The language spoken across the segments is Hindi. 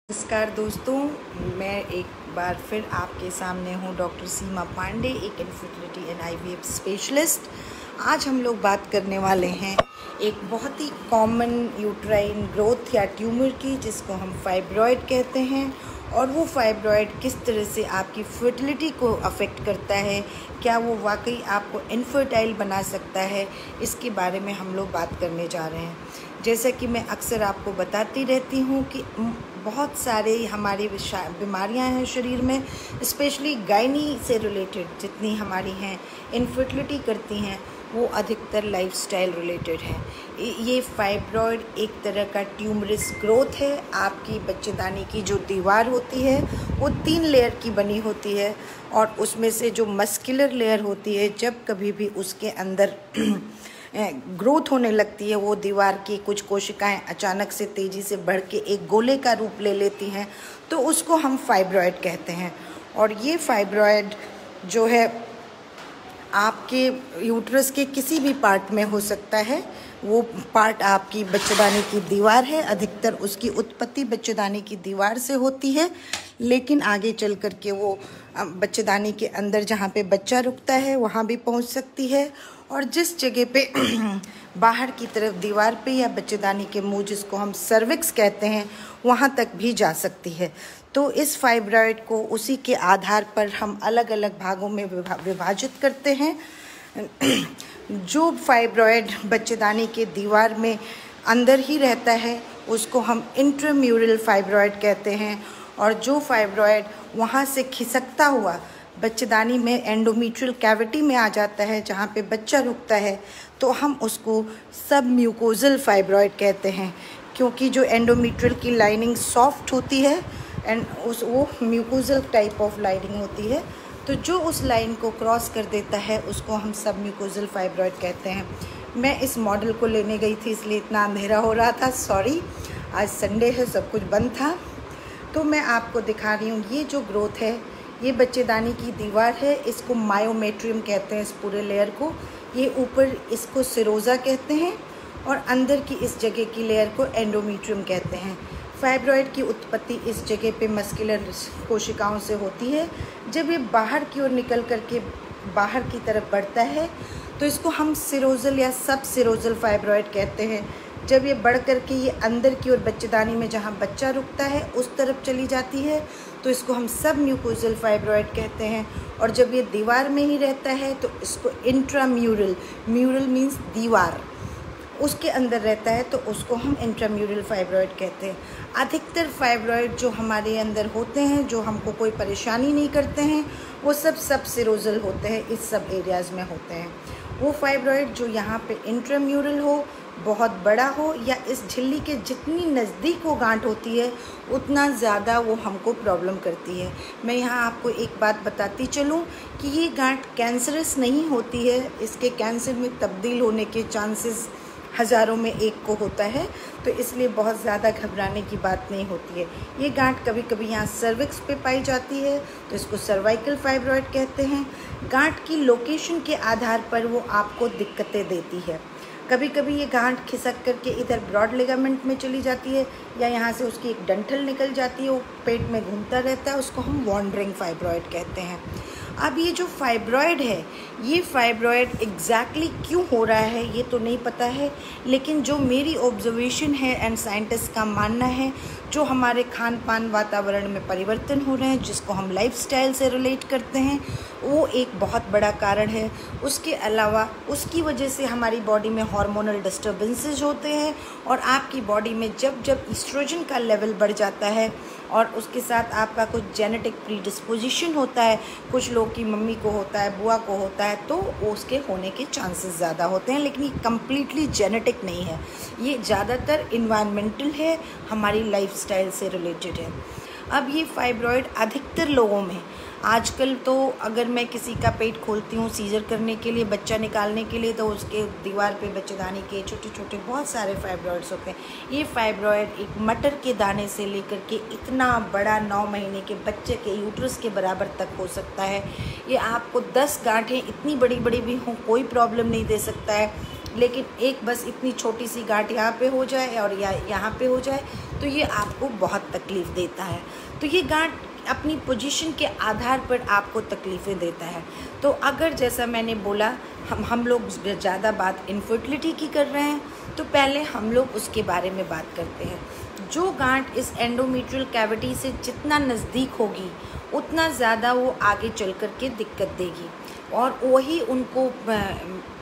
नमस्कार दोस्तों, मैं एक बार फिर आपके सामने हूँ डॉक्टर सीमा पांडे, एक इनफर्टिलिटी एंड आईवीएफ स्पेशलिस्ट। आज हम लोग बात करने वाले हैं एक बहुत ही कॉमन यूट्राइन ग्रोथ या ट्यूमर की, जिसको हम फाइब्रॉयड कहते हैं। और वो फाइब्रॉयड किस तरह से आपकी फर्टिलिटी को अफेक्ट करता है, क्या वो वाकई आपको इनफर्टाइल बना सकता है, इसके बारे में हम लोग बात करने जा रहे हैं। जैसा कि मैं अक्सर आपको बताती रहती हूँ कि बहुत सारे हमारी बीमारियां हैं शरीर में, स्पेशली गायनी से रिलेटेड जितनी हमारी हैं, इनफर्टिलिटी करती हैं, वो अधिकतर लाइफस्टाइल रिलेटेड है। ये फाइब्रॉयड एक तरह का ट्यूमरस ग्रोथ है। आपकी बच्चेदानी की जो दीवार होती है वो 3 लेयर की बनी होती है, और उसमें से जो मस्कुलर लेयर होती है, जब कभी भी उसके अंदर ग्रोथ होने लगती है, वो दीवार की कुछ कोशिकाएं अचानक से तेज़ी से बढ़ के एक गोले का रूप ले लेती हैं, तो उसको हम फाइब्रॉयड कहते हैं। और ये फाइब्रॉयड जो है आपके यूट्रस के किसी भी पार्ट में हो सकता है। वो पार्ट आपकी बच्चेदानी की दीवार है। अधिकतर उसकी उत्पत्ति बच्चेदानी की दीवार से होती है, लेकिन आगे चल कर के वो बच्चेदानी के अंदर जहाँ पे बच्चा रुकता है वहाँ भी पहुँच सकती है, और जिस जगह पे बाहर की तरफ दीवार पे या बच्चेदानी के मुंह, जिसको हम सर्विक्स कहते हैं, वहाँ तक भी जा सकती है। तो इस फाइब्रॉयड को उसी के आधार पर हम अलग अलग भागों में विभाजित करते हैं। जो फाइब्रॉयड बच्चेदानी के दीवार में अंदर ही रहता है उसको हम इंट्राम्यूरल फाइब्रॉयड कहते हैं, और जो फाइब्रॉयड वहाँ से खिसकता हुआ बच्चेदानी में एंडोमेट्रियल कैविटी में आ जाता है, जहाँ पे बच्चा रुकता है, तो हम उसको सब म्यूकोजल फाइब्रॉयड कहते हैं। क्योंकि जो एंडोमेट्रियल की लाइनिंग सॉफ्ट होती है एंड वो म्यूकोजल टाइप ऑफ लाइनिंग होती है, तो जो उस लाइन को क्रॉस कर देता है उसको हम सब म्यूकोजल फाइब्रॉयड कहते हैं। मैं इस मॉडल को लेने गई थी, इसलिए इतना अंधेरा हो रहा था, सॉरी। आज संडे है, सब कुछ बंद था। तो मैं आपको दिखा रही हूँ, ये जो ग्रोथ है ये बच्चेदानी की दीवार है। इसको मायोमेट्रियम कहते हैं, इस पूरे लेयर को। ये ऊपर इसको सिरोजा कहते हैं, और अंदर की इस जगह की लेयर को एंडोमेट्रियम कहते हैं। फाइब्रॉयड की उत्पत्ति इस जगह पे मस्कुलर कोशिकाओं से होती है। जब ये बाहर की ओर निकल करके बाहर की तरफ बढ़ता है तो इसको हम सिरोजल या सब सिरोजल फाइब्रॉयड कहते हैं। जब ये बढ़ करके ये अंदर की ओर बच्चेदानी में जहाँ बच्चा रुकता है उस तरफ चली जाती है तो इसको हम सब म्यूकोजल फाइब्रॉयड कहते हैं। और जब ये दीवार में ही रहता है तो इसको इंट्राम्यूरल, म्यूरल मीन्स दीवार, उसके अंदर रहता है तो उसको हम इंट्राम्यूरल फाइब्रॉयड कहते हैं। अधिकतर फाइब्रॉयड जो हमारे अंदर होते हैं, जो हमको कोई परेशानी नहीं करते हैं, वो सब सिरोजल होते हैं, इस सब एरियाज़ में होते हैं। वो फाइब्रॉयड जो यहाँ पे इंट्राम्यूरल हो, बहुत बड़ा हो, या इस झिल्ली के जितनी नज़दीक वो गांठ होती है उतना ज़्यादा वो हमको प्रॉब्लम करती है। मैं यहाँ आपको एक बात बताती चलूँ कि ये गांठ कैंसरस नहीं होती है, इसके कैंसर में तब्दील होने के चांसेस हज़ारों में एक को होता है, तो इसलिए बहुत ज़्यादा घबराने की बात नहीं होती है। ये गांठ कभी कभी यहाँ सर्विक्स पे पाई जाती है तो इसको सर्वाइकल फाइब्रॉयड कहते हैं। गांठ की लोकेशन के आधार पर वो आपको दिक्कतें देती है। कभी कभी ये गांठ खिसक करके इधर ब्रॉड लिगामेंट में चली जाती है, या यहाँ से उसकी एक डंठल निकल जाती है, वो पेट में घूमता रहता है, उसको हम वॉन्डरिंग फाइब्रॉयड कहते हैं। अब ये जो फाइब्रॉयड है, ये फाइब्रॉयड एग्जैक्टली क्यों हो रहा है ये तो नहीं पता है, लेकिन जो मेरी ऑब्जर्वेशन है एंड साइंटिस्ट का मानना है, जो हमारे खान पान वातावरण में परिवर्तन हो रहे हैं, जिसको हम लाइफस्टाइल से रिलेट करते हैं, वो एक बहुत बड़ा कारण है। उसके अलावा उसकी वजह से हमारी बॉडी में हार्मोनल डिस्टर्बेंसेस होते हैं, और आपकी बॉडी में जब जब ईस्ट्रोजन का लेवल बढ़ जाता है और उसके साथ आपका कुछ जेनेटिक प्रीडिस्पोजिशन होता है, कुछ लोग की मम्मी को होता है, बुआ को होता है, तो उसके होने के चांसेस ज़्यादा होते हैं। लेकिन ये कम्प्लीटली जेनेटिक नहीं है, ये ज़्यादातर इन्वायरमेंटल है, हमारी लाइफस्टाइल से रिलेटेड है। अब ये फाइब्रॉयड अधिकतर लोगों में आजकल, तो अगर मैं किसी का पेट खोलती हूँ सीजर करने के लिए, बच्चा निकालने के लिए, तो उसके दीवार पे बच्चेदानी के छोटे छोटे बहुत सारे फाइब्रॉयड्स होते हैं। ये फाइब्रॉयड एक मटर के दाने से लेकर के इतना बड़ा 9 महीने के बच्चे के यूट्रस के बराबर तक हो सकता है। ये आपको 10 गांठें इतनी बड़ी बड़ी भी हों कोई प्रॉब्लम नहीं दे सकता है, लेकिन एक बस इतनी छोटी सी गांठ यहाँ पे हो जाए और या यहाँ पे हो जाए तो ये आपको बहुत तकलीफ़ देता है। तो ये गांठ अपनी पोजीशन के आधार पर आपको तकलीफ़ें देता है। तो अगर जैसा मैंने बोला हम लोग ज़्यादा बात इनफर्टिलिटी की कर रहे हैं, तो पहले हम लोग उसके बारे में बात करते हैं। जो गांठ इस एंडोमेट्रियल कैविटी से जितना नज़दीक होगी उतना ज़्यादा वो आगे चल कर के दिक्कत देगी, और वही उनको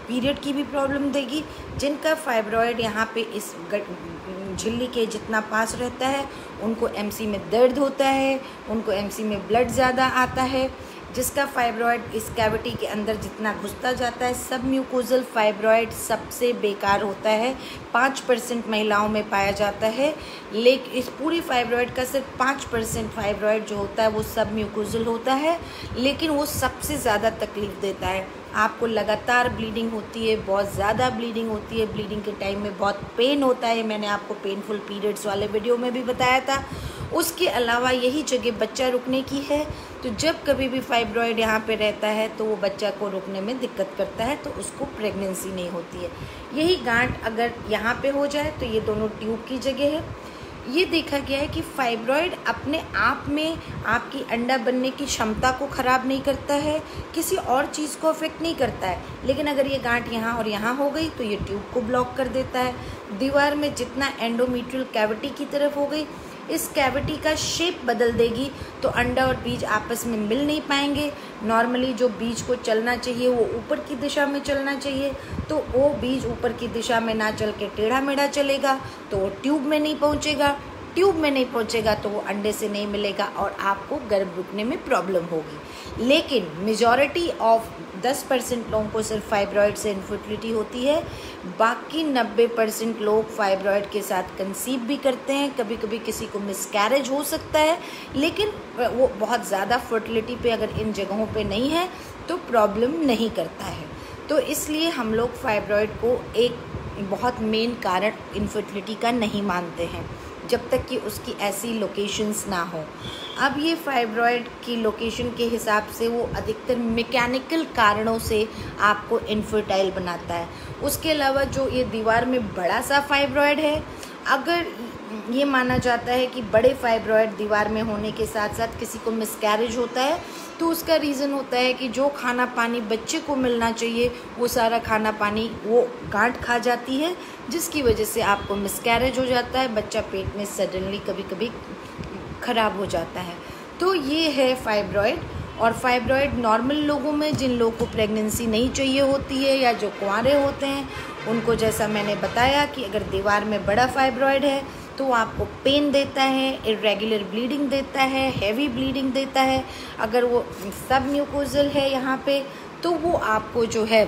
पीरियड की भी प्रॉब्लम देगी। जिनका फाइब्रॉयड यहाँ पे इस झिल्ली के जितना पास रहता है उनको एमसी में दर्द होता है, उनको एमसी में ब्लड ज़्यादा आता है। जिसका फाइब्रॉयड इस कैविटी के अंदर जितना घुसता जाता है, सब म्यूकोजल फाइब्रॉयड सबसे बेकार होता है। 5% महिलाओं में पाया जाता है, लेकिन इस पूरी फाइब्रॉयड का सिर्फ 5% फाइब्रॉयड जो होता है वो सब म्यूकोजल होता है, लेकिन वो सबसे ज़्यादा तकलीफ़ देता है। आपको लगातार ब्लीडिंग होती है, बहुत ज़्यादा ब्लीडिंग होती है, ब्लीडिंग के टाइम में बहुत पेन होता है। मैंने आपको पेनफुल पीरियड्स वाले वीडियो में भी बताया था। उसके अलावा यही जगह बच्चा रुकने की है, तो जब कभी भी फाइब्रॉयड यहाँ पे रहता है तो वो बच्चा को रुकने में दिक्कत करता है, तो उसको प्रेगनेंसी नहीं होती है। यही गांठ अगर यहाँ पे हो जाए तो ये दोनों ट्यूब की जगह है। ये देखा गया है कि फाइब्रॉयड अपने आप में आपकी अंडा बनने की क्षमता को ख़राब नहीं करता है, किसी और चीज़ को अफेक्ट नहीं करता है, लेकिन अगर ये गांठ यहाँ और यहाँ हो गई तो ये ट्यूब को ब्लॉक कर देता है। दीवार में जितना एंडोमेट्रियल कैविटी की तरफ हो गई, इस कैविटी का शेप बदल देगी, तो अंडा और बीज आपस में मिल नहीं पाएंगे। नॉर्मली जो बीज को चलना चाहिए वो ऊपर की दिशा में चलना चाहिए, तो वो बीज ऊपर की दिशा में ना चल के टेढ़ा मेढ़ा चलेगा, तो वो ट्यूब में नहीं पहुंचेगा। ट्यूब में नहीं पहुंचेगा तो वो अंडे से नहीं मिलेगा और आपको गर्भ रुकने में प्रॉब्लम होगी। लेकिन मेजॉरिटी ऑफ 10% लोगों को सिर्फ फाइब्रॉयड से इनफर्टिलिटी होती है, बाकी 90% लोग फाइब्रॉयड के साथ कंसीव भी करते हैं। कभी कभी किसी को मिसकैरेज हो सकता है, लेकिन वो बहुत ज़्यादा फर्टिलिटी पे अगर इन जगहों पे नहीं है तो प्रॉब्लम नहीं करता है। तो इसलिए हम लोग फाइब्रॉयड को एक बहुत मेन कारण इनफर्टिलिटी का नहीं मानते हैं, जब तक कि उसकी ऐसी लोकेशंस ना हो। अब ये फाइब्रॉयड की लोकेशन के हिसाब से वो अधिकतर मैकेनिकल कारणों से आपको इनफर्टाइल बनाता है। उसके अलावा जो ये दीवार में बड़ा सा फाइब्रॉयड है, अगर ये माना जाता है कि बड़े फाइब्रॉयड दीवार में होने के साथ साथ किसी को मिसकैरेज होता है, तो उसका रीज़न होता है कि जो खाना पानी बच्चे को मिलना चाहिए वो सारा खाना पानी वो गांठ खा जाती है, जिसकी वजह से आपको मिसकैरेज हो जाता है। बच्चा पेट में सडनली कभी कभी ख़राब हो जाता है। तो ये है फाइब्रॉयड। और फाइब्रॉयड नॉर्मल लोगों में, जिन लोगों को प्रेगनेंसी नहीं चाहिए होती है या जो कुंवारे होते हैं, उनको जैसा मैंने बताया कि अगर दीवार में बड़ा फाइब्रॉयड है तो वो आपको पेन देता है, इरेगुलर ब्लीडिंग देता है, हैवी ब्लीडिंग देता है। अगर वो सब म्यूकोजल है यहाँ पे तो वो आपको जो है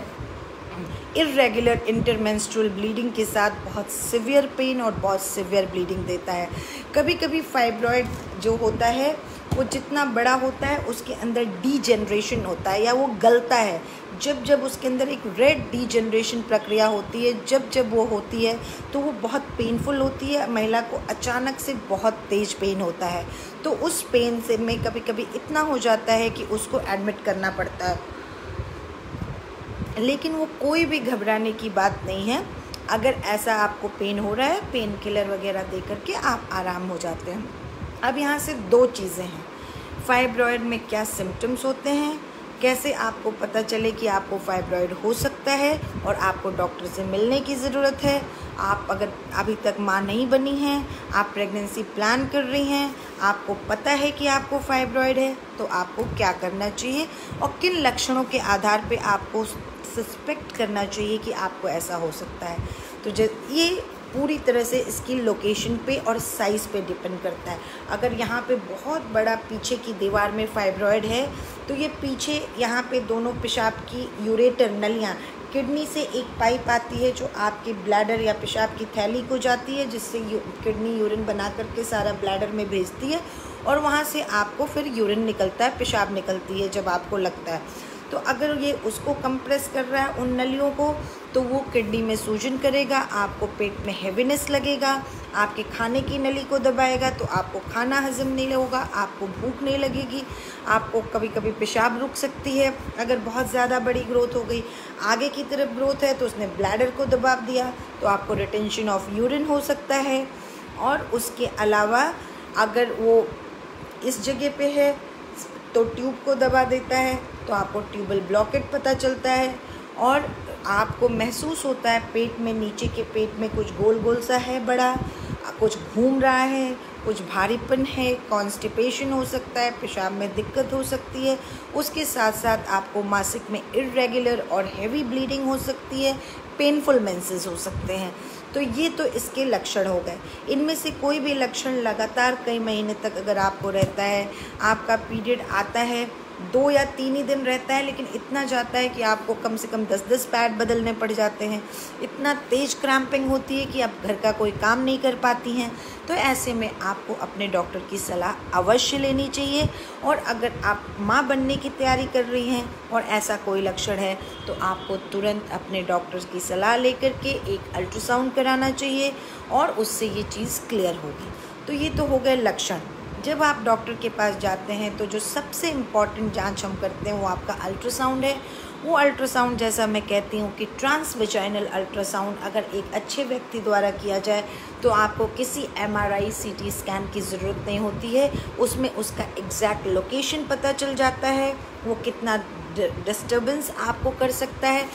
इरेगुलर इंटरमेंस्ट्रुअल ब्लीडिंग के साथ बहुत सिवियर पेन और बहुत सिवियर ब्लीडिंग देता है। कभी कभी फाइब्रॉयड जो होता है वो जितना बड़ा होता है उसके अंदर डीजेनरेशन होता है या वो गलता है। जब जब उसके अंदर एक रेड डीजेनरेशन प्रक्रिया होती है, जब जब वो होती है तो वो बहुत पेनफुल होती है। महिला को अचानक से बहुत तेज पेन होता है, तो उस पेन से में कभी कभी इतना हो जाता है कि उसको एडमिट करना पड़ता है। लेकिन वो कोई भी घबराने की बात नहीं है। अगर ऐसा आपको पेन हो रहा है, पेन किलर वगैरह दे करके आप आराम हो जाते हैं। अब यहाँ से दो चीज़ें हैं, फाइब्रॉयड में क्या सिम्टम्स होते हैं, कैसे आपको पता चले कि आपको फाइब्रॉयड हो सकता है और आपको डॉक्टर से मिलने की ज़रूरत है। आप अगर अभी तक माँ नहीं बनी हैं, आप प्रेगनेंसी प्लान कर रही हैं, आपको पता है कि आपको फाइब्रॉयड है, तो आपको क्या करना चाहिए और किन लक्षणों के आधार पे आपको सस्पेक्ट करना चाहिए कि आपको ऐसा हो सकता है। तो ये पूरी तरह से इसकी लोकेशन पे और साइज़ पे डिपेंड करता है। अगर यहाँ पे बहुत बड़ा पीछे की दीवार में फाइब्रॉयड है तो ये पीछे यहाँ पे दोनों पेशाब की यूरेटर नलियाँ, किडनी से एक पाइप आती है जो आपके ब्लैडर या पेशाब की थैली को जाती है, जिससे किडनी यूरिन बना करके सारा ब्लैडर में भेजती है और वहाँ से आपको फिर यूरिन निकलता है, पेशाब निकलती है जब आपको लगता है। तो अगर ये उसको कंप्रेस कर रहा है उन नलियों को, तो वो किडनी में सूजन करेगा, आपको पेट में हेवीनेस लगेगा, आपके खाने की नली को दबाएगा तो आपको खाना हजम नहीं होगा, आपको भूख नहीं लगेगी, आपको कभी कभी पेशाब रुक सकती है। अगर बहुत ज़्यादा बड़ी ग्रोथ हो गई, आगे की तरफ ग्रोथ है तो उसने ब्लैडर को दबा दिया तो आपको रिटेंशन ऑफ यूरिन हो सकता है। और उसके अलावा अगर वो इस जगह पे है तो ट्यूब को दबा देता है, तो आपको ट्यूबल ब्लॉकेट पता चलता है और आपको महसूस होता है पेट में, नीचे के पेट में कुछ गोल गोल सा है बड़ा, कुछ घूम रहा है, कुछ भारीपन है, कॉन्स्टिपेशन हो सकता है, पेशाब में दिक्कत हो सकती है। उसके साथ साथ आपको मासिक में इर्रेगुलर और हैवी ब्लीडिंग हो सकती है, पेनफुल मेंसेस हो सकते हैं। तो ये तो इसके लक्षण हो गए। इनमें से कोई भी लक्षण लगातार कई महीने तक अगर आपको रहता है, आपका पीरियड आता है 2 या 3 ही दिन रहता है, लेकिन इतना जाता है कि आपको कम से कम 10-10 पैड बदलने पड़ जाते हैं, इतना तेज़ क्रैम्पिंग होती है कि आप घर का कोई काम नहीं कर पाती हैं, तो ऐसे में आपको अपने डॉक्टर की सलाह अवश्य लेनी चाहिए। और अगर आप माँ बनने की तैयारी कर रही हैं और ऐसा कोई लक्षण है तो आपको तुरंत अपने डॉक्टर की सलाह लेकर के एक अल्ट्रासाउंड कराना चाहिए और उससे ये चीज़ क्लियर होगी। तो ये तो हो गए लक्षण। जब आप डॉक्टर के पास जाते हैं तो जो सबसे इम्पॉर्टेंट जांच हम करते हैं वो आपका अल्ट्रासाउंड है। वो अल्ट्रासाउंड, जैसा मैं कहती हूँ कि ट्रांसवेजाइनल अल्ट्रासाउंड, अगर एक अच्छे व्यक्ति द्वारा किया जाए तो आपको किसी MRI CT स्कैन की ज़रूरत नहीं होती है। उसमें उसका एग्जैक्ट लोकेशन पता चल जाता है, वो कितना डिस्टर्बेंस आपको कर सकता है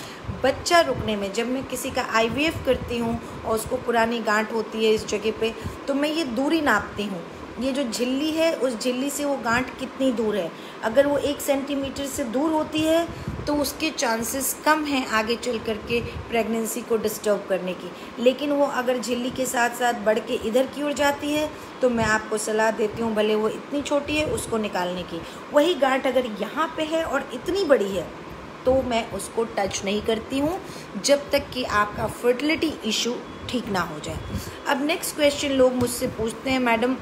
बच्चा रुकने में। जब मैं किसी का IVF करती हूँ और उसको पुरानी गांठ होती है इस जगह पे, तो मैं ये दूरी नापती हूँ, ये जो झिल्ली है उस झिल्ली से वो गांठ कितनी दूर है। अगर वो 1 सेंटीमीटर से दूर होती है तो उसके चांसेस कम हैं आगे चल कर के प्रेगनेंसी को डिस्टर्ब करने की। लेकिन वो अगर झिल्ली के साथ साथ बढ़ के इधर की ओर जाती है तो मैं आपको सलाह देती हूँ, भले वो इतनी छोटी है, उसको निकालने की। वही गांठ अगर यहाँ पे है और इतनी बड़ी है तो मैं उसको टच नहीं करती हूँ जब तक कि आपका फर्टिलिटी इशू ठीक ना हो जाए। अब नेक्स्ट क्वेश्चन लोग मुझसे पूछते हैं, मैडम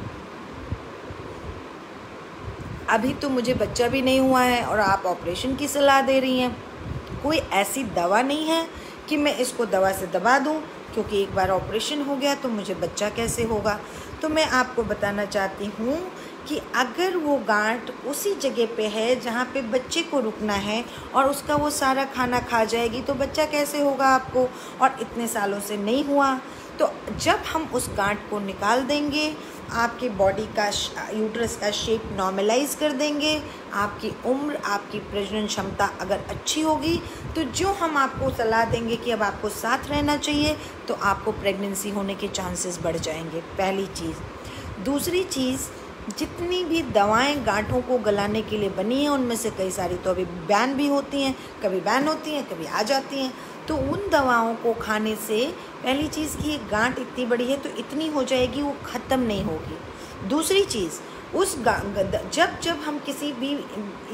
अभी तो मुझे बच्चा भी नहीं हुआ है और आप ऑपरेशन की सलाह दे रही हैं, कोई ऐसी दवा नहीं है कि मैं इसको दवा से दबा दूं, क्योंकि एक बार ऑपरेशन हो गया तो मुझे बच्चा कैसे होगा। तो मैं आपको बताना चाहती हूँ कि अगर वो गांठ उसी जगह पे है जहाँ पे बच्चे को रुकना है और उसका वो सारा खाना खा जाएगी तो बच्चा कैसे होगा आपको, और इतने सालों से नहीं हुआ। तो जब हम उस गांठ को निकाल देंगे, आपकी बॉडी का यूट्रस का शेप नॉर्मलाइज कर देंगे, आपकी उम्र, आपकी प्रजनन क्षमता अगर अच्छी होगी तो जो हम आपको सलाह देंगे कि अब आपको साथ रहना चाहिए तो आपको प्रेगनेंसी होने के चांसेस बढ़ जाएंगे, पहली चीज़। दूसरी चीज़, जितनी भी दवाएं गांठों को गलाने के लिए बनी हैं उनमें से कई सारी तो अभी बैन भी होती हैं, कभी बैन होती हैं, कभी आ जाती हैं। तो उन दवाओं को खाने से पहली चीज़ कि एक गांठ इतनी बड़ी है तो इतनी हो जाएगी, वो ख़त्म नहीं होगी। दूसरी चीज़, उस जब हम किसी भी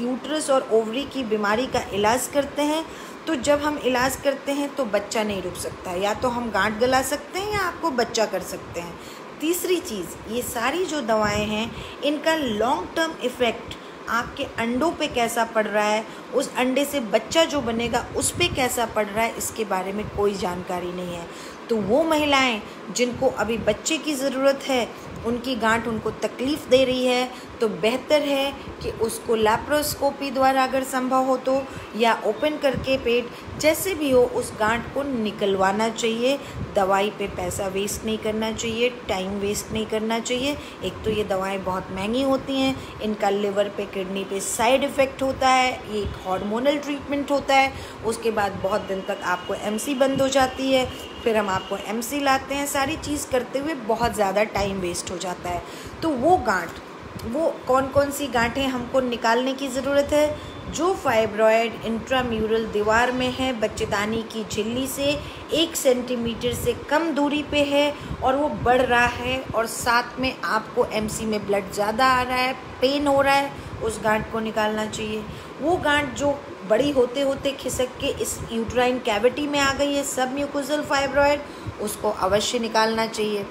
यूट्रस और ओवरी की बीमारी का इलाज करते हैं तो जब हम इलाज करते हैं तो बच्चा नहीं रुक सकता, या तो हम गांठ गला सकते हैं या आपको बच्चा कर सकते हैं। तीसरी चीज़, ये सारी जो दवाएं हैं इनका लॉन्ग टर्म इफ़ेक्ट आपके अंडों पे कैसा पड़ रहा है, उस अंडे से बच्चा जो बनेगा उस पे कैसा पड़ रहा है, इसके बारे में कोई जानकारी नहीं है। तो वो महिलाएं जिनको अभी बच्चे की ज़रूरत है, उनकी गांठ उनको तकलीफ़ दे रही है, तो बेहतर है कि उसको लैप्रोस्कोपी द्वारा अगर संभव हो तो, या ओपन करके पेट, जैसे भी हो उस गांठ को निकलवाना चाहिए। दवाई पे पैसा वेस्ट नहीं करना चाहिए, टाइम वेस्ट नहीं करना चाहिए। एक तो ये दवाएं बहुत महंगी होती हैं, इनका लिवर पे, किडनी पे साइड इफ़ेक्ट होता है, ये एक हार्मोनल ट्रीटमेंट होता है। उसके बाद बहुत दिन तक आपको MC बंद हो जाती है, फिर हम आपको MC लाते हैं, सारी चीज़ करते हुए बहुत ज़्यादा टाइम वेस्ट हो जाता है। तो वो गांठ, वो कौन कौन सी गांठें हमको निकालने की ज़रूरत है? जो फाइब्रॉयड इंट्राम्यूरल दीवार में है, बच्चेदानी की झिल्ली से 1 सेंटीमीटर से कम दूरी पे है और वो बढ़ रहा है और साथ में आपको MC में ब्लड ज़्यादा आ रहा है, पेन हो रहा है, उस गांठ को निकालना चाहिए। वो गांठ जो बड़ी होते होते खिसक के इस यूट्राइन कैविटी में आ गई है, सब म्यूकोजल फाइब्रॉयड, उसको अवश्य निकालना चाहिए।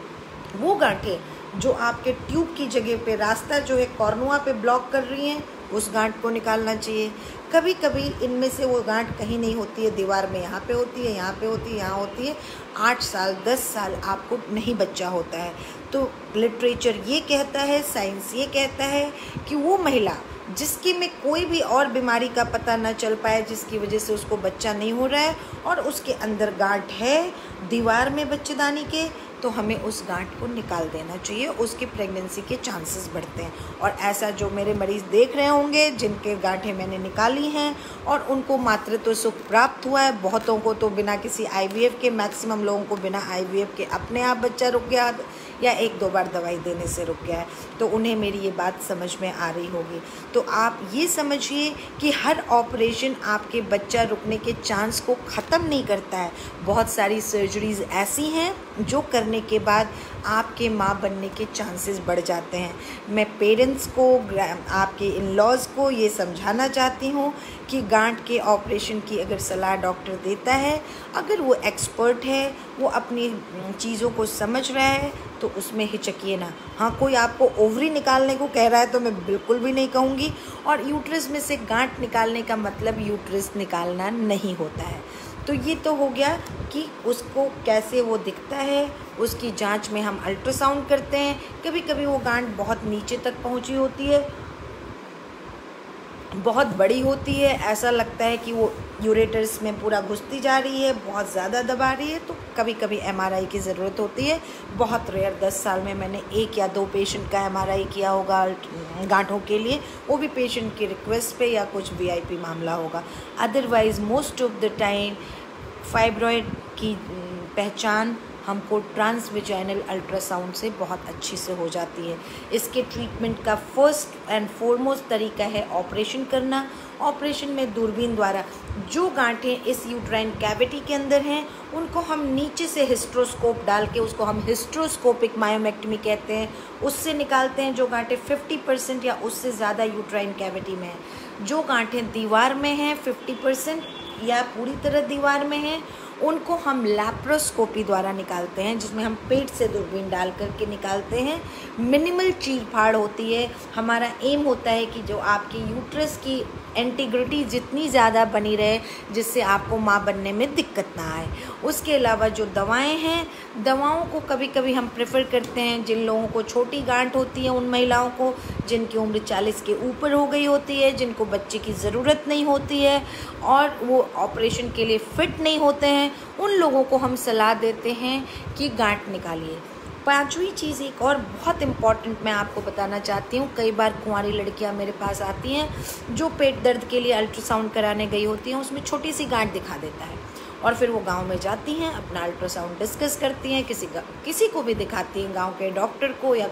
वो गांठें जो आपके ट्यूब की जगह पे, रास्ता जो है कॉर्नुआ पे ब्लॉक कर रही हैं, उस गांठ को निकालना चाहिए। कभी कभी इनमें से वो गांठ कहीं नहीं होती है, दीवार में यहाँ पे होती है, यहाँ पे होती है, यहाँ होती है। 8 साल 10 साल आपको नहीं बच्चा होता है। तो लिटरेचर ये कहता है, साइंस ये कहता है कि वो महिला जिसकी में कोई भी और बीमारी का पता न चल पाए, जिसकी वजह से उसको बच्चा नहीं हो रहा है और उसके अंदर गांठ है दीवार में बच्चेदानी के, तो हमें उस गांठ को निकाल देना चाहिए। उसकी प्रेगनेंसी के चांसेस बढ़ते हैं। और ऐसा जो मेरे मरीज़ देख रहे होंगे जिनके गांठें मैंने निकाली हैं और उनको मातृत्व सुख प्राप्त हुआ है, बहुतों को तो बिना किसी IVF के, मैक्सिमम लोगों को बिना IVF के अपने आप बच्चा रुक गया या 1-2 बार दवाई देने से रुक गया है, तो उन्हें मेरी ये बात समझ में आ रही होगी। तो आप ये समझिए कि हर ऑपरेशन आपके बच्चा रुकने के चांस को ख़त्म नहीं करता है। बहुत सारी सर्जरीज़ ऐसी हैं जो करने के बाद आपके माँ बनने के चांसेस बढ़ जाते हैं। मैं पेरेंट्स को, आपके इन-लॉज़ को ये समझाना चाहती हूँ कि गांठ के ऑपरेशन की अगर सलाह डॉक्टर देता है, अगर वो एक्सपर्ट है, वो अपनी चीज़ों को समझ रहा है, तो उसमें हिचकिए ना। हाँ, कोई आपको ओवरी निकालने को कह रहा है तो मैं बिल्कुल भी नहीं कहूँगी। और यूट्रस में से गांठ निकालने का मतलब यूट्रस निकालना नहीं होता है। तो ये तो हो गया कि उसको कैसे वो दिखता है, उसकी जांच में हम अल्ट्रासाउंड करते हैं। कभी कभी वो गांठ बहुत नीचे तक पहुंची होती है, बहुत बड़ी होती है, ऐसा लगता है कि वो यूरेटर्स में पूरा घुसती जा रही है, बहुत ज़्यादा दबा रही है, तो कभी कभी MRI की ज़रूरत होती है। बहुत रेयर, 10 साल में मैंने 1 या 2 पेशेंट का MRI किया होगा गांठों के लिए, वो भी पेशेंट की रिक्वेस्ट पे या कुछ VIP मामला होगा। Otherwise most of the time fibroid की पहचान हमको ट्रांसवेजाइनल अल्ट्रासाउंड से बहुत अच्छी से हो जाती है। इसके ट्रीटमेंट का फर्स्ट एंड फॉरमोस्ट तरीका है ऑपरेशन करना। ऑपरेशन में दूरबीन द्वारा जो गांठें इस यूट्राइन कैविटी के अंदर हैं, उनको हम नीचे से हिस्ट्रोस्कोप डाल के, उसको हम हिस्ट्रोस्कोपिक मायोमेक्टमी कहते हैं, उससे निकालते हैं जो गांठें 50% या उससे ज़्यादा यूट्राइन कैविटी में हैं। जो गांठें दीवार में हैं 50% या पूरी तरह दीवार में हैं, उनको हम लैप्रोस्कोपी द्वारा निकालते हैं, जिसमें हम पेट से दूरबीन डाल करके निकालते हैं। मिनिमल चीरफाड़ होती है। हमारा एम होता है कि जो आपकी यूट्रस की इंटीग्रिटी जितनी ज़्यादा बनी रहे, जिससे आपको माँ बनने में दिक्कत ना आए। उसके अलावा जो दवाएं हैं, दवाओं को कभी कभी हम प्रेफर करते हैं जिन लोगों को छोटी गांठ होती है, उन महिलाओं को जिनकी उम्र 40 के ऊपर हो गई होती है, जिनको बच्चे की ज़रूरत नहीं होती है और वो ऑपरेशन के लिए फ़िट नहीं होते हैं, उन लोगों को हम सलाह देते हैं कि गांठ निकालिए। 5वीं चीज़ एक और बहुत इम्पॉर्टेंट मैं आपको बताना चाहती हूँ। कई बार कुंवारी लड़कियाँ मेरे पास आती हैं जो पेट दर्द के लिए अल्ट्रासाउंड कराने गई होती हैं, उसमें छोटी सी गांठ दिखा देता है और फिर वो गांव में जाती हैं, अपना अल्ट्रासाउंड डिस्कस करती हैं, किसी को भी दिखाती हैं, गांव के डॉक्टर को, या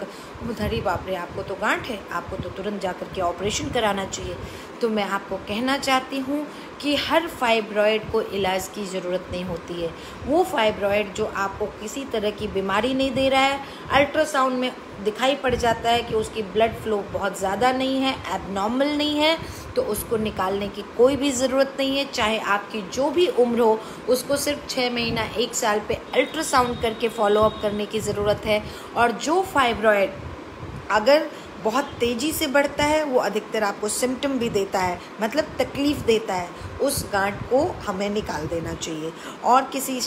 धरी बाप रे आपको तो गांठ है, आपको तो तुरंत जा कर के ऑपरेशन कराना चाहिए। तो मैं आपको कहना चाहती हूँ कि हर फाइब्रॉइड को इलाज की ज़रूरत नहीं होती है। वो फाइब्रॉइड जो आपको किसी तरह की बीमारी नहीं दे रहा है, अल्ट्रासाउंड में दिखाई पड़ जाता है कि उसकी ब्लड फ्लो बहुत ज़्यादा नहीं है, एबनॉर्मल नहीं है, तो उसको निकालने की कोई भी ज़रूरत नहीं है। चाहे आपकी जो भी उम्र हो, उसको सिर्फ 6 महीना 1 साल पे अल्ट्रासाउंड करके फॉलोअप करने की ज़रूरत है। और जो फाइब्रॉइड अगर बहुत तेज़ी से बढ़ता है, वो अधिकतर आपको सिम्टम भी देता है, मतलब तकलीफ़ देता है, उस गांठ को हमें निकाल देना चाहिए। और किसी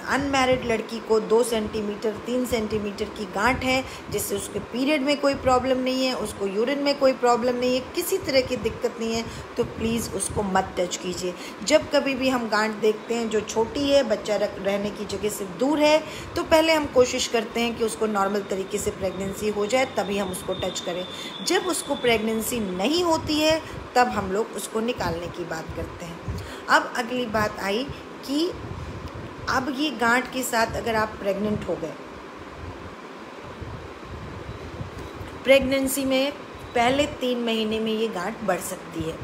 अनमैरिड लड़की को 2 सेंटीमीटर 3 सेंटीमीटर की गांठ है, जिससे उसके पीरियड में कोई प्रॉब्लम नहीं है, उसको यूरिन में कोई प्रॉब्लम नहीं है, किसी तरह की दिक्कत नहीं है, तो प्लीज़ उसको मत टच कीजिए। जब कभी भी हम गांठ देखते हैं जो छोटी है, बच्चा रहने की जगह से दूर है, तो पहले हम कोशिश करते हैं कि उसको नॉर्मल तरीके से प्रेगनेंसी हो जाए, तभी हम उसको टच करें। जब उसको प्रेगनेंसी नहीं होती है, तब हम लोग उसको निकालने की बात करते हैं। अब अगली बात आई कि अब ये गांठ के साथ अगर आप प्रेग्नेंट हो गए, प्रेगनेंसी में पहले 3 महीने में ये गांठ बढ़ सकती है,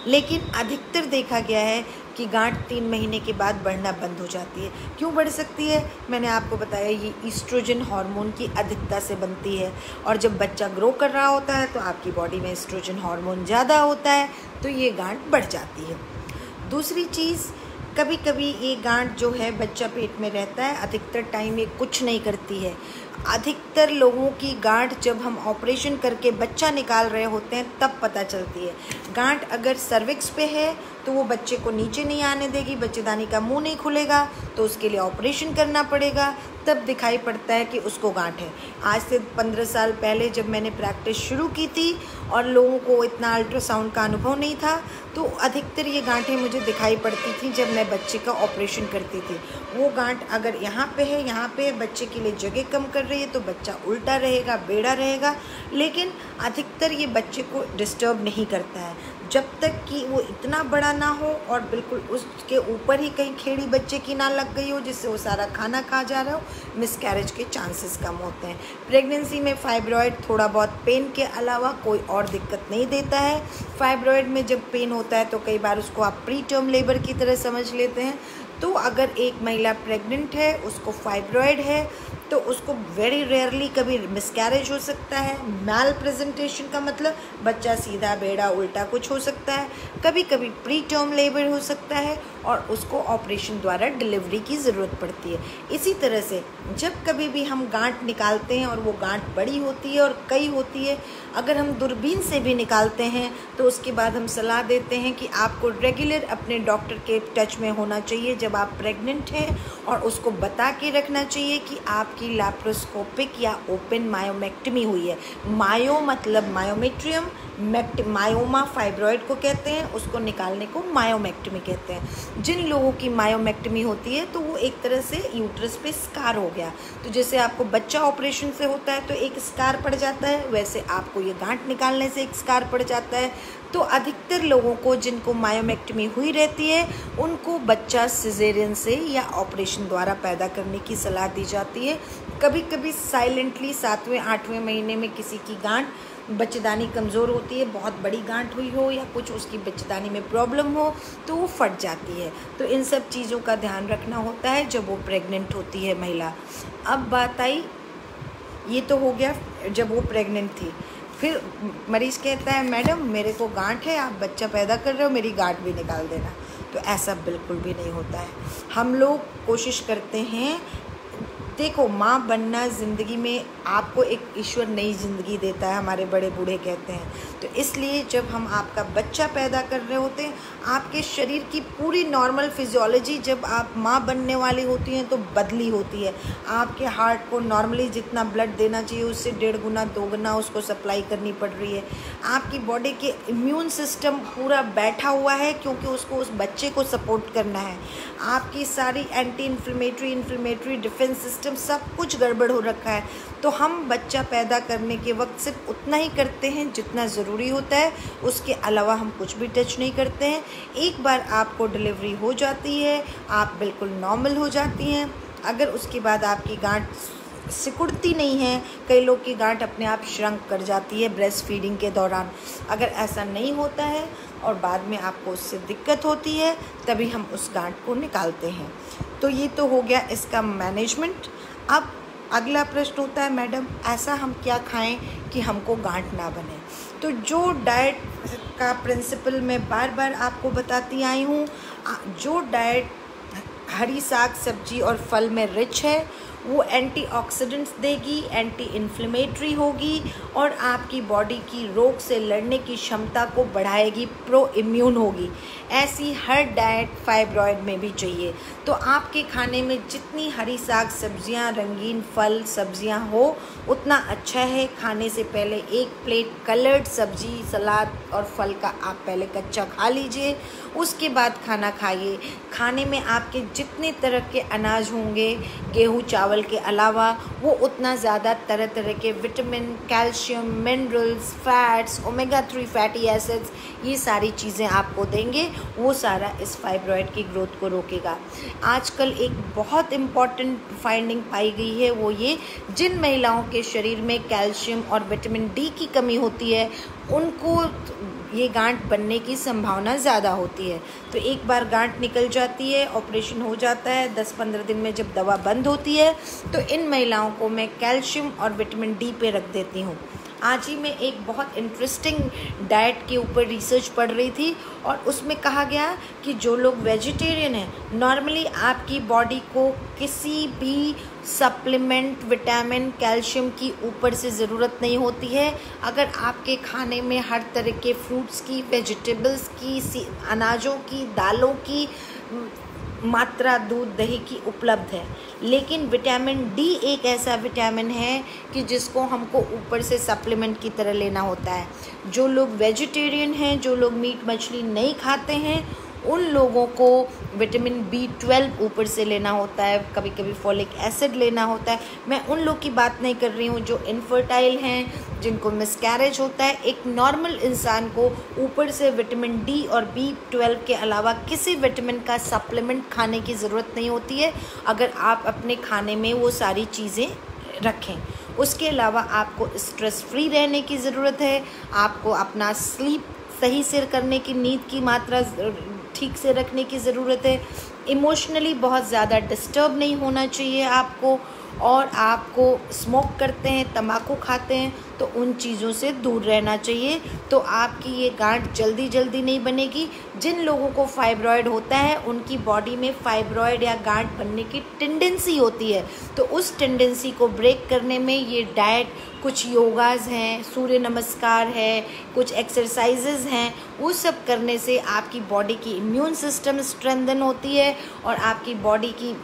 लेकिन अधिकतर देखा गया है कि गांठ 3 महीने के बाद बढ़ना बंद हो जाती है। क्यों बढ़ सकती है? मैंने आपको बताया, ये ईस्ट्रोजन हार्मोन की अधिकता से बनती है, और जब बच्चा ग्रो कर रहा होता है तो आपकी बॉडी में ईस्ट्रोजन हार्मोन ज़्यादा होता है, तो ये गांठ बढ़ जाती है। दूसरी चीज़, कभी कभी ये गांठ जो है, बच्चा पेट में रहता है, अधिकतर टाइम ये कुछ नहीं करती है, अधिकतर लोगों की गांठ जब हम ऑपरेशन करके बच्चा निकाल रहे होते हैं तब पता चलती है। गांठ अगर सर्विक्स पे है तो वो बच्चे को नीचे नहीं आने देगी, बच्चेदानी का मुंह नहीं खुलेगा, तो उसके लिए ऑपरेशन करना पड़ेगा, तब दिखाई पड़ता है कि उसको गांठ है। आज से 15 साल पहले जब मैंने प्रैक्टिस शुरू की थी और लोगों को इतना अल्ट्रासाउंड का अनुभव नहीं था, तो अधिकतर ये गांठें मुझे दिखाई पड़ती थी जब मैं बच्चे का ऑपरेशन करती थी। वो गांठ अगर यहाँ पे है, यहाँ पे बच्चे के लिए जगह कम कर रही है तो बच्चा उल्टा रहेगा, बेड़ा रहेगा, लेकिन अधिकतर ये बच्चे को डिस्टर्ब नहीं करता है जब तक कि वो इतना बड़ा ना हो और बिल्कुल उसके ऊपर ही कहीं खेड़ी बच्चे की ना लग गई हो जिससे वो सारा खाना खा जा रहा हो। मिसकैरेज के चांसेस कम होते हैं। प्रेगनेंसी में फाइब्रॉयड थोड़ा बहुत पेन के अलावा कोई और दिक्कत नहीं देता है। फाइब्रॉयड में जब पेन होता है तो कई बार उसको आप प्री टर्म लेबर की तरह समझ लेते हैं। तो अगर एक महिला प्रेग्नेंट है, उसको फाइब्रॉयड है, तो उसको वेरी रेयरली कभी मिसकैरेज हो सकता है। मैल प्रेजेंटेशन का मतलब बच्चा सीधा, बेड़ा, उल्टा कुछ हो सकता है। कभी कभी प्री टर्म लेबर हो सकता है और उसको ऑपरेशन द्वारा डिलीवरी की ज़रूरत पड़ती है। इसी तरह से जब कभी भी हम गांठ निकालते हैं और वो गांठ बड़ी होती है और कई होती है, अगर हम दूरबीन से भी निकालते हैं तो उसके बाद हम सलाह देते हैं कि आपको रेगुलर अपने डॉक्टर के टच में होना चाहिए जब आप प्रेग्नेंट हैं, और उसको बता के रखना चाहिए कि आपकी लैप्रोस्कोपिक या ओपन मायोमेक्टमी हुई है। मायो मतलब मायोमेट्रियम, मायोमा फाइब्रॉयड को कहते हैं, उसको निकालने को मायोमेक्टमी कहते हैं। जिन लोगों की मायोमेक्टमी होती है तो वो एक तरह से यूट्रस पे स्कार हो गया, तो जैसे आपको बच्चा ऑपरेशन से होता है तो एक स्कार पड़ जाता है, वैसे आपको ये गांठ निकालने से एक स्कार पड़ जाता है। तो अधिकतर लोगों को जिनको मायोमेक्टमी हुई रहती है उनको बच्चा सिजेरियन से या ऑपरेशन द्वारा पैदा करने की सलाह दी जाती है। कभी कभी साइलेंटली 7वें 8वें महीने में किसी की गांठ, बच्चेदानी कमज़ोर होती है, बहुत बड़ी गांठ हुई हो या कुछ उसकी बच्चेदानी में प्रॉब्लम हो तो वो फट जाती है। तो इन सब चीज़ों का ध्यान रखना होता है जब वो प्रेग्नेंट होती है महिला। अब बात आई, ये तो हो गया जब वो प्रेग्नेंट थी। फिर मरीज़ कहता है मैडम मेरे को गांठ है, आप बच्चा पैदा कर रहे हो, मेरी गांठ भी निकाल देना। तो ऐसा बिल्कुल भी नहीं होता है। हम लोग कोशिश करते हैं, देखो माँ बनना ज़िंदगी में आपको एक ईश्वर नई ज़िंदगी देता है, हमारे बड़े बूढ़े कहते हैं। तो इसलिए जब हम आपका बच्चा पैदा कर रहे होते हैं, आपके शरीर की पूरी नॉर्मल फिजियोलॉजी जब आप माँ बनने वाली होती हैं तो बदली होती है। आपके हार्ट को नॉर्मली जितना ब्लड देना चाहिए उससे 1.5 गुना 2 गुना उसको सप्लाई करनी पड़ रही है। आपकी बॉडी के इम्यून सिस्टम पूरा बैठा हुआ है क्योंकि उसको उस बच्चे को सपोर्ट करना है। आपकी सारी एंटी इन्फ्लेमेटरी डिफेंस सिस्टम सब कुछ गड़बड़ हो रखा है। तो हम बच्चा पैदा करने के वक्त सिर्फ उतना ही करते हैं जितना ज़रूरी होता है, उसके अलावा हम कुछ भी टच नहीं करते हैं। एक बार आपको डिलीवरी हो जाती है, आप बिल्कुल नॉर्मल हो जाती हैं। अगर उसके बाद आपकी गांठ सिकुड़ती नहीं है, कई लोग की गांठ अपने आप श्रंक कर जाती है ब्रेस्ट फीडिंग के दौरान, अगर ऐसा नहीं होता है और बाद में आपको उससे दिक्कत होती है तभी हम उस गांठ को निकालते हैं। तो ये तो हो गया इसका मैनेजमेंट। अब अगला प्रश्न होता है मैडम ऐसा हम क्या खाएं कि हमको गांठ ना बने। तो जो डाइट का प्रिंसिपल मैं बार बार आपको बताती आई हूँ, जो डाइट हरी साग सब्जी और फल में रिच है वो एंटीऑक्सीडेंट्स देगी, एंटी इन्फ्लेमेटरी होगी और आपकी बॉडी की रोग से लड़ने की क्षमता को बढ़ाएगी, प्रो इम्यून होगी। ऐसी हर डाइट फाइब्रॉयड में भी चाहिए। तो आपके खाने में जितनी हरी साग सब्जियां, रंगीन फल सब्जियां हो उतना अच्छा है। खाने से पहले 1 प्लेट कलर्ड सब्जी, सलाद और फल का आप पहले कच्चा खा लीजिए, उसके बाद खाना खाइए। खाने में आपके जितने तरह के अनाज होंगे गेहूँ चावल के अलावा, वो उतना ज़्यादा तरह तरह के vitamin, calcium, minerals, fats, omega 3 fatty acids, ये सारी चीज़ें आपको देंगे। वो सारा इस फाइब्रॉयड की ग्रोथ को रोकेगा। आजकल एक बहुत इम्पॉर्टेंट फाइंडिंग पाई गई है, वो ये जिन महिलाओं के शरीर में कैल्शियम और विटामिन डी की कमी होती है उनको ये गांठ बनने की संभावना ज़्यादा होती है। तो एक बार गांठ निकल जाती है, ऑपरेशन हो जाता है, 10-15 दिन में जब दवा बंद होती है तो इन महिलाओं को मैं कैल्शियम और विटामिन डी पे रख देती हूँ। आज ही मैं एक बहुत इंटरेस्टिंग डाइट के ऊपर रिसर्च पढ़ रही थी और उसमें कहा गया कि जो लोग वेजिटेरियन हैं, नॉर्मली आपकी बॉडी को किसी भी सप्लीमेंट, विटामिन, कैल्शियम की ऊपर से ज़रूरत नहीं होती है। अगर आपके खाने में हर तरह के फ्रूट्स की, वेजिटेबल्स की, अनाजों की, दालों की मात्रा, दूध, दही की उपलब्ध है। लेकिन विटामिन डी एक ऐसा विटामिन है कि जिसको हमको ऊपर से सप्लीमेंट की तरह लेना होता है। जो लोग वेजिटेरियन हैं, जो लोग मीट मछली नहीं खाते हैं, उन लोगों को विटामिन B12 ऊपर से लेना होता है, कभी कभी फॉलिक एसिड लेना होता है। मैं उन लोग की बात नहीं कर रही हूँ जो इनफर्टाइल हैं, जिनको मिसकैरेज होता है। एक नॉर्मल इंसान को ऊपर से विटामिन डी और B12 के अलावा किसी विटामिन का सप्लीमेंट खाने की ज़रूरत नहीं होती है, अगर आप अपने खाने में वो सारी चीज़ें रखें। उसके अलावा आपको स्ट्रेस फ्री रहने की ज़रूरत है, आपको अपना स्लीप सही से करने की, नींद की मात्रा ठीक से रखने की ज़रूरत है, इमोशनली बहुत ज़्यादा डिस्टर्ब नहीं होना चाहिए आपको, और आपको स्मोक करते हैं, तंबाकू खाते हैं तो उन चीज़ों से दूर रहना चाहिए। तो आपकी ये गांठ जल्दी नहीं बनेगी। जिन लोगों को फाइब्रॉयड होता है उनकी बॉडी में फाइब्रॉयड या गांठ बनने की टेंडेंसी होती है, तो उस टेंडेंसी को ब्रेक करने में ये डाइट, कुछ योगाज़ हैं, सूर्य नमस्कार है, कुछ एक्सरसाइजेज़ हैं, वो सब करने से आपकी बॉडी की इम्यून सिस्टम स्ट्रेंथन होती है और आपकी बॉडी की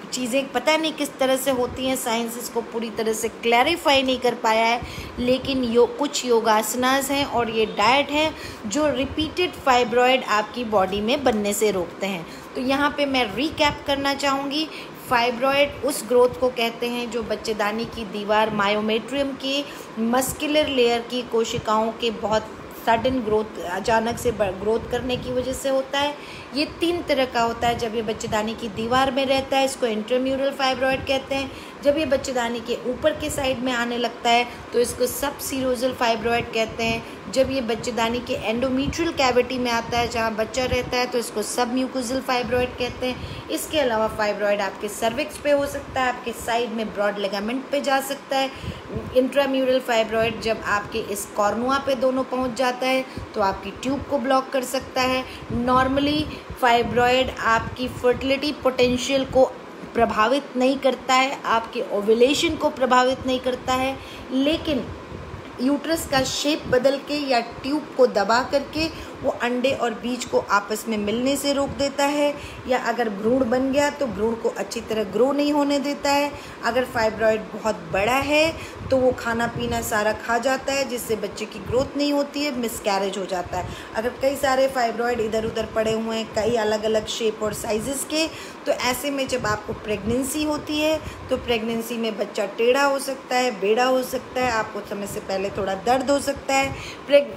चीज़ें पता नहीं किस तरह से होती हैं, साइंस इसको पूरी तरह से क्लैरिफाई नहीं कर पाया है। लेकिन कुछ योगासनास हैं और ये डाइट हैं जो रिपीटेड फाइब्रॉयड आपकी बॉडी में बनने से रोकते हैं। तो यहाँ पे मैं रिकैप करना चाहूँगी। फाइब्रॉयड उस ग्रोथ को कहते हैं जो बच्चेदानी की दीवार, मायोमेट्रियम की मस्कुलर लेयर की कोशिकाओं के बहुत सडन ग्रोथ, अचानक से ग्रोथ करने की वजह से होता है। ये 3 तरह का होता है। जब ये बच्चेदानी की दीवार में रहता है, इसको इंट्राम्यूरल फाइब्रॉयड कहते हैं। जब ये बच्चेदानी के ऊपर के साइड में आने लगता है तो इसको सबसीरोजल फाइब्रॉयड कहते हैं। जब ये बच्चेदानी के एंडोमेट्रियल कैविटी में आता है, जहाँ बच्चा रहता है, तो इसको सबम्यूकोजल फाइब्रॉयड कहते हैं। इसके अलावा फाइब्रॉयड आपके सर्विक्स पे हो सकता है, आपके साइड में ब्रॉड लिगामेंट पे जा सकता है। इंट्राम्यूरल फाइब्रॉयड जब आपके इस कॉर्नुआ पे दोनों पहुँच जाता है तो आपकी ट्यूब को ब्लॉक कर सकता है। नॉर्मली फाइब्रॉयड आपकी फर्टिलिटी पोटेंशियल को प्रभावित नहीं करता है, आपके ओव्यूलेशन को प्रभावित नहीं करता है, लेकिन यूट्रस का शेप बदल के या ट्यूब को दबा करके वो अंडे और बीज को आपस में मिलने से रोक देता है। या अगर भ्रूण बन गया तो भ्रूण को अच्छी तरह ग्रो नहीं होने देता है। अगर फाइब्रॉयड बहुत बड़ा है तो वो खाना पीना सारा खा जाता है, जिससे बच्चे की ग्रोथ नहीं होती है, मिसकैरेज हो जाता है। अगर कई सारे फाइब्रॉयड इधर उधर पड़े हुए हैं, कई अलग अलग शेप और साइजेस के, तो ऐसे में जब आपको प्रेगनेंसी होती है तो प्रेगनेंसी में बच्चा टेढ़ा हो सकता है, बेड़ा हो सकता है, आपको समय से पहले थोड़ा दर्द हो सकता है।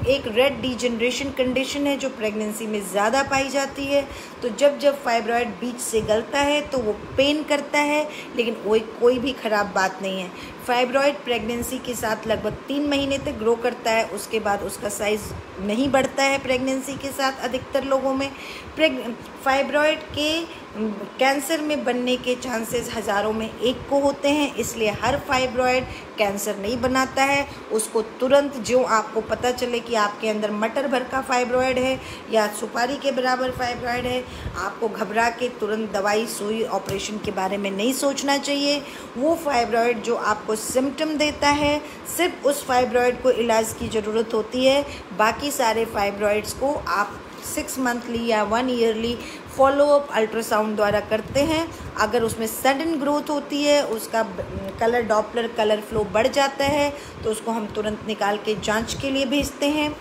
एक रेड डिजेनरेशन कंडीशन है जो प्रेगनेंसी में ज़्यादा पाई जाती है। तो जब फाइब्रॉयड बीच से गलता है तो वो पेन करता है, लेकिन कोई भी ख़राब बात नहीं है। फाइब्रॉयड प्रेगनेंसी के साथ लगभग 3 महीने तक ग्रो करता है, उसके बाद उसका साइज़ नहीं बढ़ता है प्रेगनेंसी के साथ अधिकतर लोगों में। फाइब्रॉयड के कैंसर में बनने के चांसेस हज़ारों में 1 को होते हैं, इसलिए हर फाइब्रॉयड कैंसर नहीं बनाता है। उसको तुरंत, जो आपको पता चले कि आपके अंदर मटर भर का फाइब्रॉयड है या सुपारी के बराबर फाइब्रॉयड है, आपको घबरा के तुरंत दवाई, सुई, ऑपरेशन के बारे में नहीं सोचना चाहिए। वो फाइब्रॉयड जो आपको सिम्टम देता है, सिर्फ उस फाइब्रॉयड को इलाज की ज़रूरत होती है। बाकी सारे फाइब्रॉयड्स को आप 6 मंथली या 1 ईयरली फॉलोअप अल्ट्रासाउंड द्वारा करते हैं। अगर उसमें सडन ग्रोथ होती है, उसका कलर, डॉपलर कलर फ्लो बढ़ जाता है, तो उसको हम तुरंत निकाल के जांच के लिए भेजते हैं।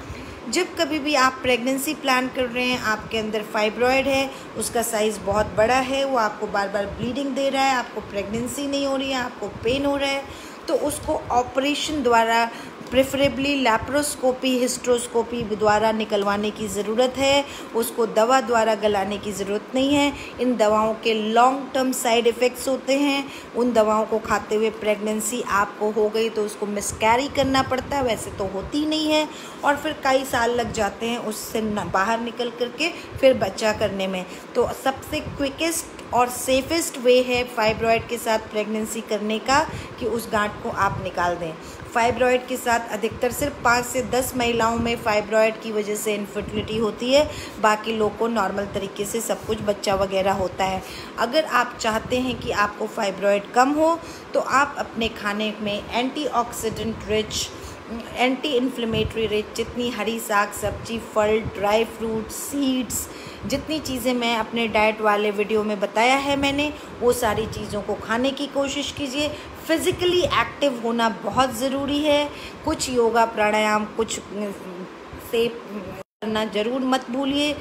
जब कभी भी आप प्रेगनेंसी प्लान कर रहे हैं, आपके अंदर फाइब्रॉयड है, उसका साइज़ बहुत बड़ा है, वो आपको बार बार ब्लीडिंग दे रहा है, आपको प्रेगनेंसी नहीं हो रही है, आपको पेन हो रहा है, तो उसको ऑपरेशन द्वारा, प्रेफरेबली लैप्रोस्कोपी, हिस्ट्रोस्कोपी द्वारा निकलवाने की ज़रूरत है। उसको दवा द्वारा गलाने की ज़रूरत नहीं है। इन दवाओं के लॉन्ग टर्म साइड इफ़ेक्ट्स होते हैं। उन दवाओं को खाते हुए प्रेगनेंसी आपको हो गई तो उसको मिसकैरी करना पड़ता है, वैसे तो होती नहीं है, और फिर कई साल लग जाते हैं उससे बाहर निकल करके फिर बच्चा करने में। तो सबसे क्विकेस्ट और सेफेस्ट वे है फाइब्रॉयड के साथ प्रेगनेंसी करने का कि उस गांठ को आप निकाल दें। फाइब्रॉयड के साथ अधिकतर सिर्फ 5 से 10 महिलाओं में फाइब्रॉयड की वजह से इनफर्टिलिटी होती है, बाकी लोग को नॉर्मल तरीके से सब कुछ बच्चा वगैरह होता है। अगर आप चाहते हैं कि आपको फाइब्रॉयड कम हो तो आप अपने खाने में antioxidant rich, anti inflammatory rich जितनी हरी साग सब्जी, फल, ड्राई फ्रूट, सीड्स, जितनी चीज़ें मैं अपने डाइट वाले वीडियो में बताया है मैंने, वो सारी चीज़ों को खाने की कोशिश कीजिए। फिज़िकली एक्टिव होना बहुत ज़रूरी है। कुछ योगा प्राणायाम कुछ से करना ज़रूर मत भूलिए।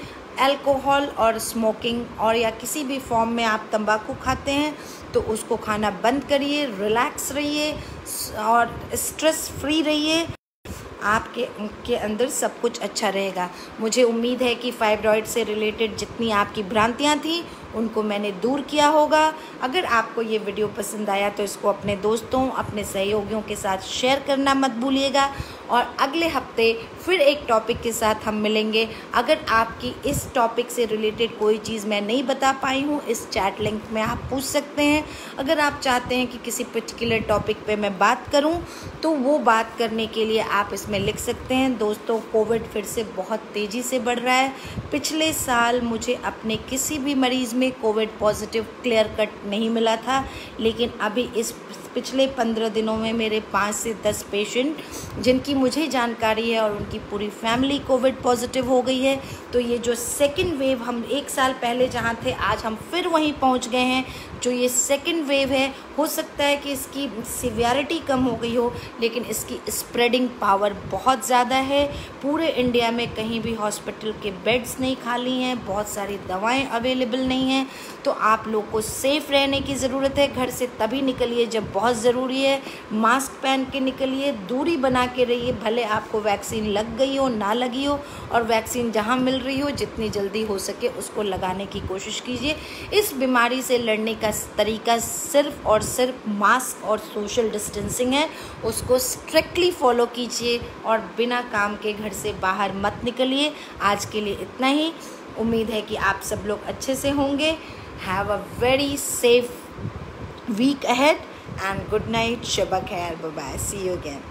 अल्कोहल और स्मोकिंग और या किसी भी फॉर्म में आप तंबाकू खाते हैं तो उसको खाना बंद करिए। रिलैक्स रहिए और स्ट्रेस फ्री रहिए। आपके अंदर सब कुछ अच्छा रहेगा। मुझे उम्मीद है कि फाइब्रॉयड से रिलेटेड जितनी आपकी भ्रांतियाँ थी उनको मैंने दूर किया होगा। अगर आपको ये वीडियो पसंद आया तो इसको अपने दोस्तों, अपने सहयोगियों के साथ शेयर करना मत भूलिएगा। और अगले हफ्ते फिर एक टॉपिक के साथ हम मिलेंगे। अगर आपकी इस टॉपिक से रिलेटेड कोई चीज़ मैं नहीं बता पाई हूँ, इस चैट लिंक में आप पूछ सकते हैं। अगर आप चाहते हैं कि किसी पर्टिकुलर टॉपिक पे मैं बात करूँ तो वो बात करने के लिए आप इसमें लिख सकते हैं। दोस्तों, कोविड फिर से बहुत तेज़ी से बढ़ रहा है। पिछले साल मुझे अपने किसी भी मरीज़ में कोविड पॉजिटिव क्लियर कट नहीं मिला था, लेकिन अभी इस पिछले 15 दिनों में मेरे 5 से 10 पेशेंट जिनकी मुझे जानकारी है और उनकी पूरी फैमिली कोविड पॉजिटिव हो गई है। तो ये जो सेकंड वेव, हम 1 साल पहले जहाँ थे आज हम फिर वहीं पहुँच गए हैं। जो ये सेकंड वेव है, हो सकता है कि इसकी सिवियरिटी कम हो गई हो, लेकिन इसकी स्प्रेडिंग पावर बहुत ज़्यादा है। पूरे इंडिया में कहीं भी हॉस्पिटल के बेड्स नहीं खाली हैं, बहुत सारी दवाएं अवेलेबल नहीं हैं। तो आप लोग को सेफ़ रहने की ज़रूरत है। घर से तभी निकलिए जब बहुत ज़रूरी है। मास्क पहन के निकलिए, दूरी बना के रहिए। भले आपको वैक्सीन लग गई हो ना लगी हो, और वैक्सीन जहाँ मिल रही हो जितनी जल्दी हो सके उसको लगाने की कोशिश कीजिए। इस बीमारी से लड़ने का तरीका सिर्फ और सिर्फ मास्क और सोशल डिस्टेंसिंग है। उसको स्ट्रिक्टली फॉलो कीजिए और बिना काम के घर से बाहर मत निकलिए। आज के लिए इतना ही। उम्मीद है कि आप सब लोग अच्छे से होंगे। Have a very safe week ahead and good night. Shubha khair. Bye bye. See you again.